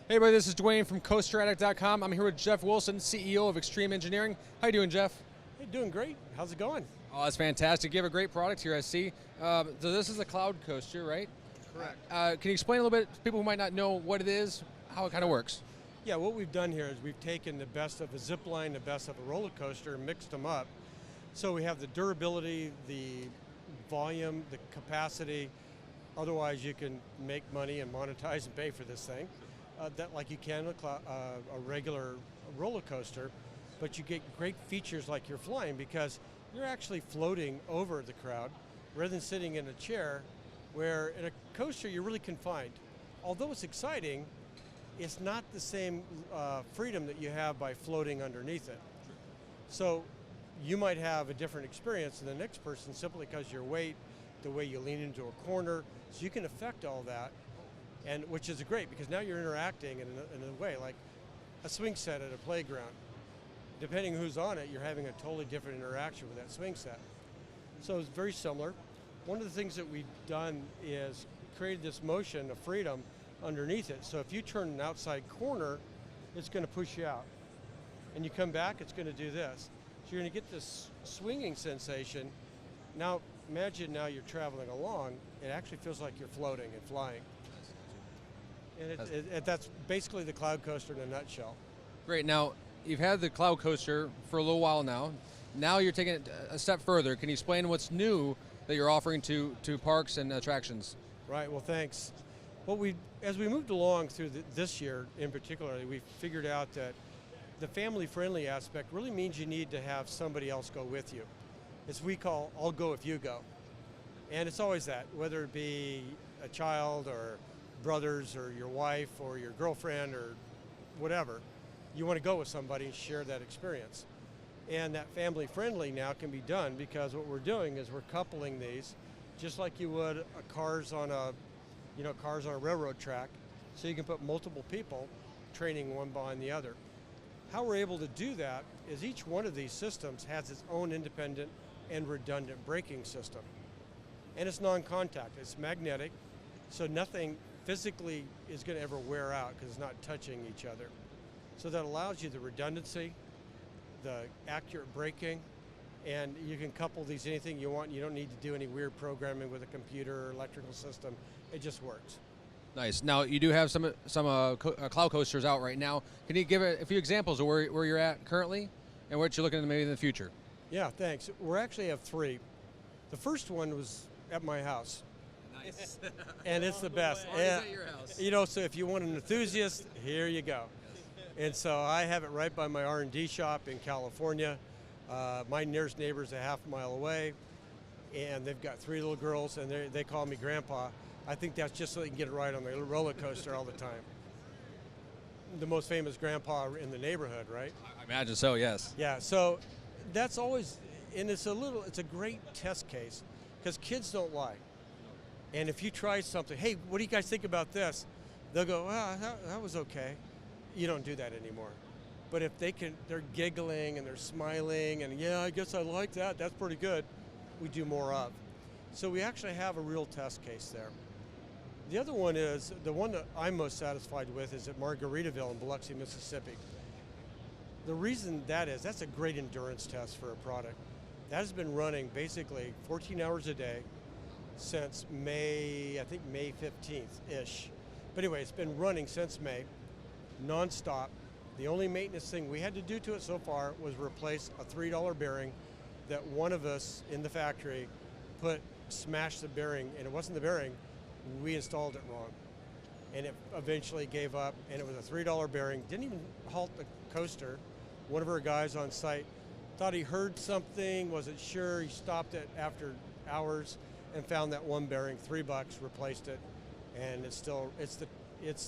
Hey everybody, this is Dwayne from CoasterAddict.com. I'm here with Jeff Wilson, CEO of Extreme Engineering. How you doing, Jeff? Hey, doing great. How's it going? Oh, that's fantastic. You have a great product here, I see. So this is a cloud coaster, right? Correct. Can you explain a little bit to people who might not know what it is, how it kind of works? Yeah, what we've done here is we've taken the best of a zip line, the best of a roller coaster, and mixed them up. So we have the durability, the volume, the capacity. Otherwise, you can make money and monetize and pay for this thing, that like you can with a regular roller coaster. But you get great features like you're flying because you're actually floating over the crowd rather than sitting in a chair where in a coaster you're really confined. Although it's exciting, it's not the same freedom that you have by floating underneath it. So you might have a different experience than the next person simply because your weight, the way you lean into a corner, so you can affect all that, and which is great because now you're interacting in a way like a swing set at a playground. Depending who's on it, you're having a totally different interaction with that swing set. So it's very similar. One of the things that we've done is created this motion of freedom underneath it. So if you turn an outside corner, it's going to push you out. And you come back, it's going to do this. So you're going to get this swinging sensation. Now imagine now you're traveling along, it actually feels like you're floating and flying. And that's basically the cloud coaster in a nutshell. Great. Now, you've had the cloud coaster for a little while now. Now you're taking it a step further. Can you explain what's new that you're offering to parks and attractions? Right, well thanks. As we moved along through this year in particular, we figured out that the family-friendly aspect really means you need to have somebody else go with you. It's we call, I'll go if you go. And it's always that, whether it be a child or brothers or your wife or your girlfriend or whatever, you want to go with somebody and share that experience. And that family-friendly now can be done because what we're doing is we're coupling these just like you would cars on a railroad track, so you can put multiple people training one behind the other. How we're able to do that is each one of these systems has its own independent and redundant braking system. And it's non-contact, it's magnetic, so nothing physically is going to ever wear out because it's not touching each other. So that allows you the redundancy, the accurate braking, and you can couple these anything you want. You don't need to do any weird programming with a computer or electrical system. It just works. Nice. Now, you do have some cloud coasters out right now. Can you give a few examples of where you're at currently and what you're looking at maybe in the future? Yeah, thanks. We actually have three. The first one was at my house. Nice. And it's the best. At your house. You know, so if you want an enthusiast, here you go. And so I have it right by my R&D shop in California. My nearest neighbor is a half mile away, and they've got three little girls, and they call me Grandpa. I think that's just so they can get a ride on the roller coaster all the time. The most famous grandpa in the neighborhood, right? I imagine so, yes. Yeah, so that's always, and it's a great test case, because kids don't lie. And if you try something, hey, what do you guys think about this? They'll go, well, that was okay. You don't do that anymore. But if they're giggling and they're smiling and yeah, I guess I like that, that's pretty good, we do more of. So we actually have a real test case there. The other one is, the one that I'm most satisfied with is at Margaritaville in Biloxi, Mississippi. The reason that's a great endurance test for a product. That has been running basically 14 hours a day since May 15th-ish. But anyway, it's been running since May, non-stop. The only maintenance thing we had to do to it so far was replace a $3 bearing that one of us in the factory smashed the bearing, and it wasn't the bearing, we installed it wrong. And it eventually gave up, and it was a $3 bearing. Didn't even halt the coaster. One of our guys on site thought he heard something, wasn't sure. He stopped it after hours and found that one bearing, $3, replaced it, and it's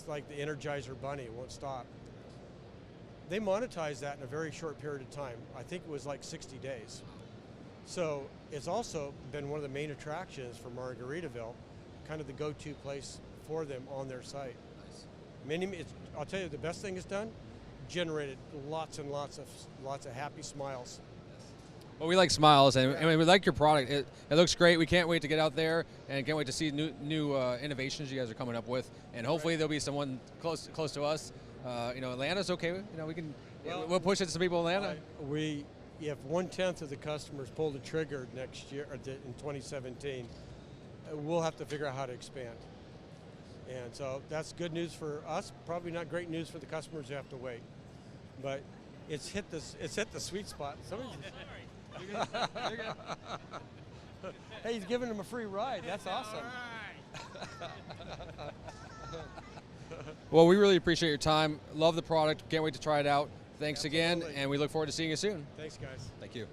like the Energizer Bunny, it won't stop. They monetized that in a very short period of time. I think it was like 60 days. So it's also been one of the main attractions for Margaritaville, kind of the go-to place for them on their site. Nice. I'll tell you, the best thing it's done, generated lots and lots of happy smiles. Well, we like smiles, and we like your product. It looks great. We can't wait to get out there, and can't wait to see new innovations you guys are coming up with. And hopefully there'll be someone close to us. Atlanta's okay. We can we'll push it to some people in Atlanta. If 1/10 of the customers pull the trigger next year or in 2017, we'll have to figure out how to expand. And so that's good news for us. Probably not great news for the customers who have to wait. But it's hit the sweet spot. Hey, he's giving them a free ride. That's awesome. Well, we really appreciate your time. Love the product. Can't wait to try it out. Thanks again, Absolutely. and we look forward to seeing you soon. Thanks, guys. Thank you.